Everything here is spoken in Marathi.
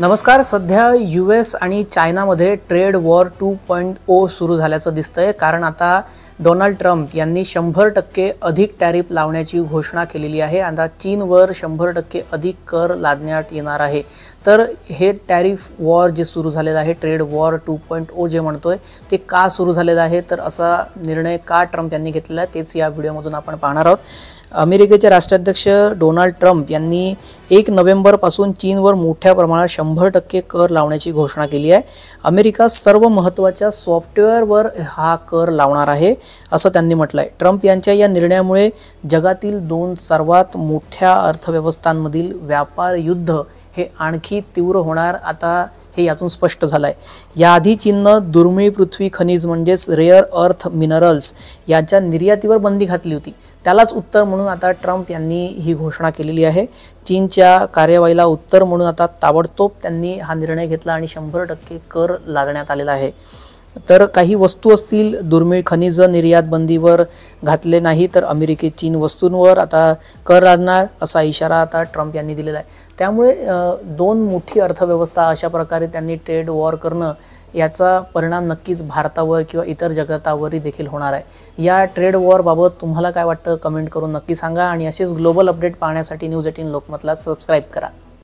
नमस्कार. सध्या US आणि चायनामध्ये ट्रेड वॉर 2.0 सुरू झाल्याचं दिसतंय, कारण आता डोनाल्ड ट्रम्प यांनी 100% अधिक टॅरिफ लावण्याची घोषणा केलेली आहे. आता चीनवर 100% अधिक कर लादण्यात येणार आहे. तर हे टॅरिफ वॉर जे सुरू झालेलं आहे, ट्रेड वॉर 2.0 जे म्हणतोय, ते का सुरू झालेलं आहे, तर असा निर्णय का ट्रम्प यांनी घेतलेला आहे तेच या व्हिडिओमधून आपण पाहणार आहोत. अमेरिकेचे राष्ट्राध्यक्ष डोनाल्ड ट्रम्प यांनी 1 नोव्हेंबरपासून चीनवर मोठ्या प्रमाणात 100% कर लावण्याची घोषणा केली आहे. अमेरिका सर्व महत्त्वाच्या सॉफ्टवेअरवर हा कर लावणार आहे असं त्यांनी म्हटलं आहे. ट्रम्प यांच्या या निर्णयामुळे जगातील 2 सर्वात मोठ्या अर्थव्यवस्थांमधील व्यापार युद्ध हे आणखी तीव्र होणार, आता हे यातून स्पष्ट झालं आहे. याआधी चीननं दुर्मिळ पृथ्वी खनिज म्हणजेच रेअर अर्थ मिनरल्स यांच्या निर्यातीवर बंदी घातली होती. त्यालाच उत्तर म्हणून आता ट्रम्प यांनी ही घोषणा केलेली आहे. चीनच्या कार्यवाहीला उत्तर म्हणून आता ताबडतोब त्यांनी हा निर्णय घेतला आणि 100% कर लादण्यात आलेला आहे. तर काही वस्तू असतील दुर्मिळ खनिज निर्यात बंदीवर घातले नाही, तर अमेरिकेत चीन वस्तूंवर आता कर लादणार असा इशारा आता ट्रम्प यांनी दिलेला आहे. त्यामुळे 2 मोठी अर्थव्यवस्था अशा प्रकारे त्यांनी ट्रेड वॉर करणं, याचा परिणाम नक्कीच भारतावर किंवा इतर जगतावरही देखील होणार आहे. या ट्रेड वॉरबाबत तुम्हाला काय वाटतं कमेंट करून नक्की सांगा आणि असेच ग्लोबल अपडेट पाहण्यासाठी न्यूज 18 लोकमतला सबस्क्राईब करा.